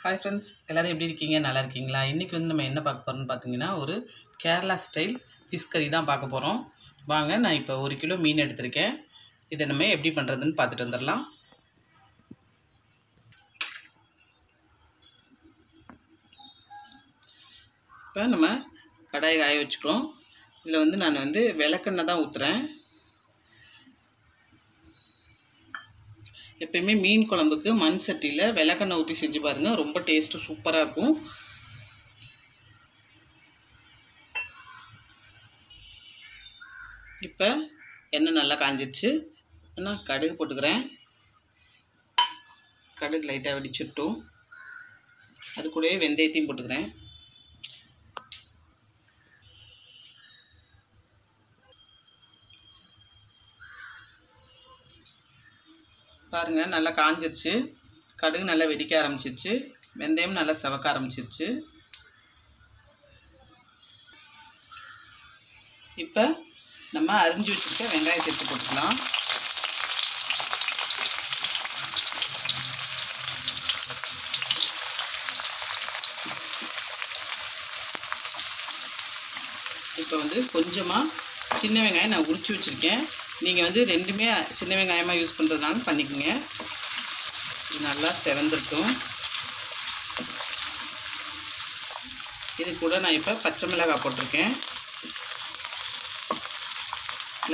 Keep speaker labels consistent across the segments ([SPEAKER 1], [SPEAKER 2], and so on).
[SPEAKER 1] Hi friends, எல்லோரும் எப்படி இருக்கீங்க? நல்லா இருக்கீங்களா? இன்றைக்கி வந்து நம்ம என்ன பார்க்க போகிறோம்னு பார்த்தீங்கன்னா, ஒரு கேரளா ஸ்டைல் ஃபிஷ் கறி தான் பார்க்க போகிறோம். வாங்க, நான் இப்போ 1 கிலோ மீன் எடுத்திருக்கேன். இதை நம்ம எப்படி பண்ணுறதுன்னு பார்த்துட்டு வந்துடலாம். இப்போ நம்ம கடாயை காய வச்சுக்கிறோம். இதில் வந்து நான் விளக்கெண்ணெய் தான் ஊற்றுறேன். எப்பயுமே மீன் குழம்புக்கு மண் சட்டியில் விளக்கெண்ணெய் ஊற்றி செஞ்சு பாருங்கள், ரொம்ப டேஸ்ட்டு சூப்பராக இருக்கும். இப்போ எண்ணெய் நல்லா காஞ்சிடுச்சு. நான் கடுகு போட்டுக்கிறேன். கடுகு லைட்டாக வெடிச்சிட்டோம். அது கூடவே வெந்தயத்தையும் போட்டுக்கிறேன். பாருங்கள், நல்லா காஞ்சிருச்சு. கடுகு நல்லா வெடிக்க ஆரம்பிச்சிருச்சு. வெந்தயம் நல்லா செவக்க ஆரம்பிச்சிருச்சு. இப்போ நம்ம அரிஞ்சு வச்சுருக்க வெங்காயத்தை எடுத்து போட்டுக்கலாம். இப்போ கொஞ்சமாக சின்ன வெங்காயம் நான் உரித்து வச்சுருக்கேன். நீங்கள் ரெண்டுமே சின்ன வெங்காயமாக யூஸ் பண்ணுறதுனால பண்ணிக்கோங்க. இது நல்லா செவந்திருக்கும். இது கூட நான் இப்போ பச்சை மிளகாய் போட்டிருக்கேன்.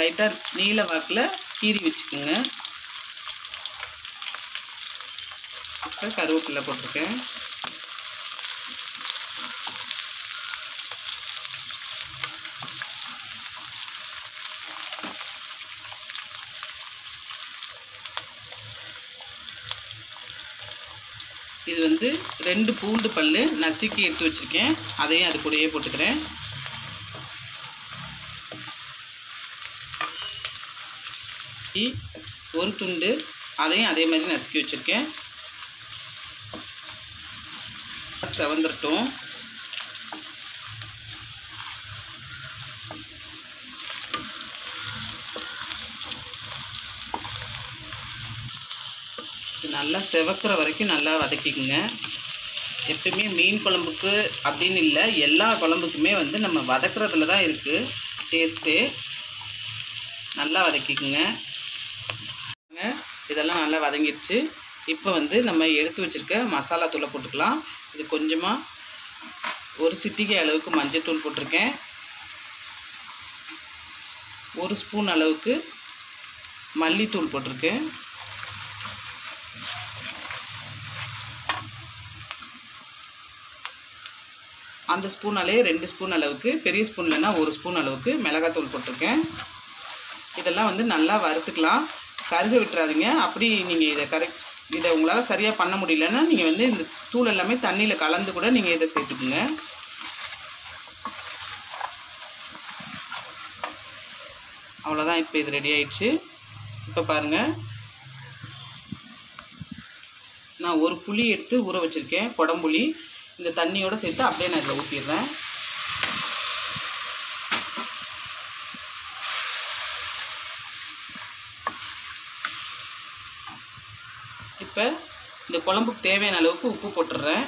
[SPEAKER 1] லைட்டாக நீல வாக்கில் கீறி வச்சுக்கோங்க. இப்போ கருவேப்பிலை போட்டிருக்கேன். இது 2 பூண்டு பல் நசுக்கி எடுத்து வச்சுருக்கேன். அதையும் அது கூடயே போட்டுக்கிறேன். ஒரு துண்டு அதையும் அதே மாதிரி நசுக்கி வச்சுருக்கேன். செவந்துட்டோம். நல்லா செவக்கிற வரைக்கும் நல்லா வதக்கிக்குங்க. எப்பவுமே மீன் குழம்புக்கு அப்படின்னு இல்லை, எல்லா குழம்புக்குமே நம்ம வதக்குறதுல தான் இருக்குது டேஸ்ட்டு. நல்லா வதக்கிக்குங்க. இதெல்லாம் நல்லா வதங்கிடுச்சு. இப்போ நம்ம எடுத்து வச்சுருக்க மசாலா தூளை போட்டுக்கலாம். இது கொஞ்சமாக ஒரு சிட்டிகை அளவுக்கு மஞ்சள் தூள் போட்டிருக்கேன். 1 ஸ்பூன் அளவுக்கு மல்லித்தூள் போட்டிருக்கேன். அந்த ஸ்பூனாலே 2 ஸ்பூன் அளவுக்கு, பெரிய ஸ்பூன்லனா 1 ஸ்பூன் அளவுக்கு மிளகாத்தூள் போட்டிருக்கேன். இதெல்லாம் நல்லா வறுத்துக்கலாம். கருக விட்டுறாதீங்க. அப்படி நீங்கள் இதை உங்களால் சரியாக பண்ண முடியலன்னா நீங்கள் இந்த தூள் எல்லாமே தண்ணியில் கலந்து கூட நீங்கள் இதை சேர்த்துக்குங்க. அவ்வளோதான். இப்போ இது ரெடி ஆயிடுச்சு. இப்போ பாருங்கள், நான் ஒரு புளி எடுத்து ஊற வச்சுருக்கேன், குடம்புளி. இந்த தண்ணியோடு சேர்த்து அப்படியே நான் இதில் ஊற்றிடுறேன். இப்போ இந்த குழம்புக்கு தேவையான அளவுக்கு உப்பு போட்டுடுறேன்.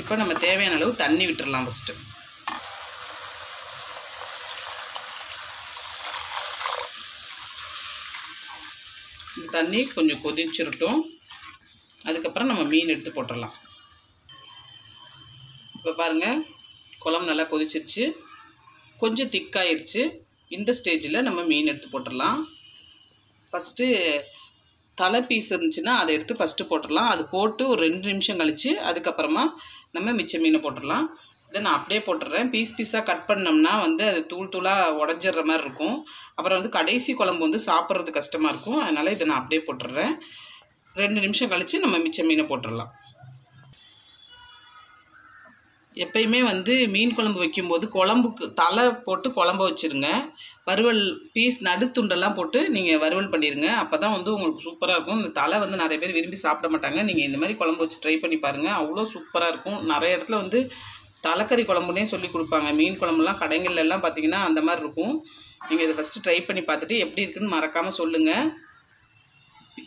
[SPEAKER 1] இப்போ நம்ம தேவையான அளவு தண்ணி விட்டுடலாம். ஃபஸ்ட்டு இந்த தண்ணி கொஞ்சம் கொதிச்சிருட்டும். அதுக்கப்புறம் நம்ம மீன் எடுத்து போட்டுடலாம். இப்போ பாருங்கள், குழம்பு நல்லா கொதிச்சிருச்சு. கொஞ்சம் திக்காயிருச்சு. இந்த ஸ்டேஜில் நம்ம மீன் எடுத்து போட்டுடலாம். ஃபஸ்ட்டு தலை பீஸ் இருந்துச்சுன்னா அதை எடுத்து ஃபஸ்ட்டு போட்டுடலாம். அது போட்டு ஒரு 2 நிமிஷம் கழித்து அதுக்கப்புறமா நம்ம மிச்ச மீனை போட்டுடலாம். இதை நான் அப்படியே போட்டுடுறேன். பீஸாக கட் பண்ணோம்னா அது தூள் தூளாக உடஞ்சிடுற மாதிரி இருக்கும். அப்புறம் கடைசி குழம்பு சாப்பிட்றது கஷ்டமாக இருக்கும். அதனால் இதை நான் அப்படியே போட்டுடுறேன். 2 நிமிஷம் கழித்து நம்ம மிச்ச மீனை போட்டுடலாம். எப்பயுமே மீன் குழம்பு வைக்கும்போது குழம்புக்கு தலை போட்டு குழம்பு வச்சுருங்க. வறுவல் பீஸ் நடுத்துண்டெல்லாம் போட்டு நீங்கள் வறுவல் பண்ணிடுங்க. அப்போ தான் உங்களுக்கு சூப்பராக இருக்கும். இந்த தலை நிறைய பேர் விரும்பி சாப்பிட மாட்டாங்க. நீங்கள் இந்த மாதிரி குழம்பு வச்சு ட்ரை பண்ணி பாருங்கள், அவ்வளோ சூப்பராக இருக்கும். நிறைய இடத்துல தலைக்கறி குழம்புனே சொல்லி கொடுப்பாங்க. மீன் குழம்புலாம் கடைகள்லாம் பார்த்திங்கன்னா அந்த மாதிரி இருக்கும். நீங்கள் இதை ஃபஸ்ட்டு ட்ரை பண்ணி பார்த்துட்டு எப்படி இருக்குன்னு மறக்காமல் சொல்லுங்கள்.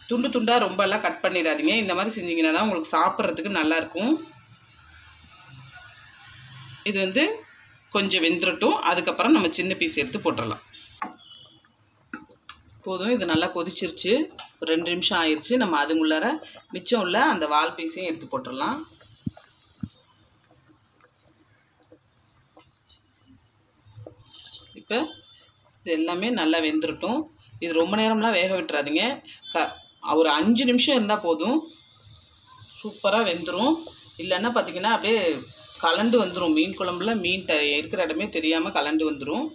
[SPEAKER 1] துண்டு துண்டாக ரொம்பலாம் கட் பண்ணிடாதீங்க. இந்த மாதிரி செஞ்சிங்கன்னா தான் உங்களுக்கு சாப்பிட்றதுக்கு நல்லாயிருக்கும். இது வந்து கொஞ்சம் வெந்துடட்டும். அதுக்கப்புறம் நம்ம சின்ன பீஸ் எடுத்து போட்டுடலாம். போதும், இது நல்லா கொதிச்சிருச்சு. ஒரு 2 நிமிஷம் ஆயிடுச்சு. நம்ம அதுக்குள்ளார மிச்சம் உள்ள அந்த வால் பீஸையும் எடுத்து போட்டுடலாம். இப்போ இது எல்லாமே நல்லா வெந்துடட்டும். இது ரொம்ப நேரம்லாம் வேக விட்டுறாதீங்க. ஒரு 5 நிமிஷம் இருந்தால் போதும், சூப்பராக வெந்துடும். இல்லைன்னா பார்த்திங்கன்னா அப்படியே கலண்டு வந்துடும். மீன் குழம்புல மீன் இருக்கிற இடமே தெரியாமல் கலண்டு வந்துடும்.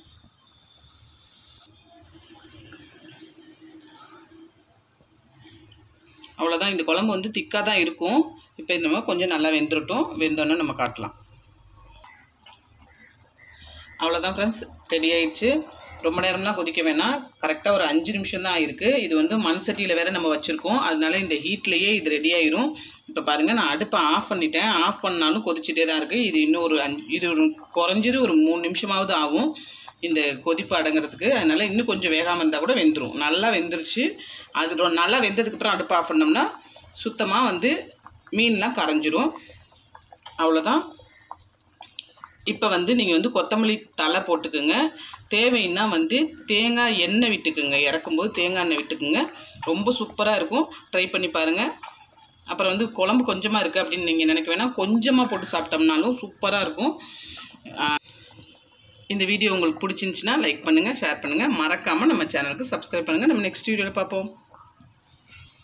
[SPEAKER 1] அவ்வளோதான். இந்த குழம்பு வந்து திக்காக தான் இருக்கும். இப்போ இந்த மாதிரி கொஞ்சம் நல்லா வெந்துடட்டும். வெந்தோன்னே நம்ம காட்டலாம். அவ்வளோதான் ஃப்ரெண்ட்ஸ், ரெடி ஆயிடுச்சு. ரொம்ப நேரம்லாம் கொதிக்க வேணாம். கரெக்டாக ஒரு 5 நிமிஷம் தான் ஆயிருக்கு. இது வந்து மண் சட்டியில் வேறு நம்ம வச்சுருக்கோம். அதனால இந்த ஹீட்லேயே இது ரெடி ஆயிரும். இப்போ பாருங்கள், நான் அடுப்பை ஆஃப் பண்ணிட்டேன். ஆஃப் பண்ணாலும் கொதிச்சுட்டே தான் இருக்குது. இது இன்னும் ஒரு குறைஞ்சது ஒரு 3 நிமிஷமாவது ஆகும் இந்த கொதிப்பு அடங்கிறதுக்கு. அதனால் இன்னும் கொஞ்சம் வேகாமல் இருந்தால் கூட வெந்துடும். நல்லா வெந்துருச்சு. அது நல்லா வெந்ததுக்கப்புறம் அடுப்பு ஆஃப் பண்ணோம்னா சுத்தமாக வந்து மீன்லாம் கரைஞ்சிரும். அவ்வளோதான். இப்போ வந்து நீங்கள் வந்து கொத்தமல்லி தழை போட்டுக்குங்க. தேவைன்னா வந்து தேங்காய் எண்ணெய் விட்டுக்குங்க. இறக்கும்போது தேங்காய் எண்ணெய் விட்டுக்குங்க. ரொம்ப சூப்பராக இருக்கும். ட்ரை பண்ணி பாருங்கள். அப்புறம் வந்து குழம்பு கொஞ்சமாக இருக்குது அப்படின்னு நீங்கள் நினைக்க வேணாம். கொஞ்சமாக போட்டு சாப்பிட்டோம்னாலும் சூப்பராக இருக்கும். இந்த வீடியோ உங்களுக்கு பிடிச்சிருந்துச்சின்னா லைக் பண்ணுங்கள், ஷேர் பண்ணுங்கள். மறக்காமல் நம்ம சேனலுக்கு சப்ஸ்கிரைப் பண்ணுங்கள். நம்ம நெக்ஸ்ட் வீடியோவில் பார்ப்போம்.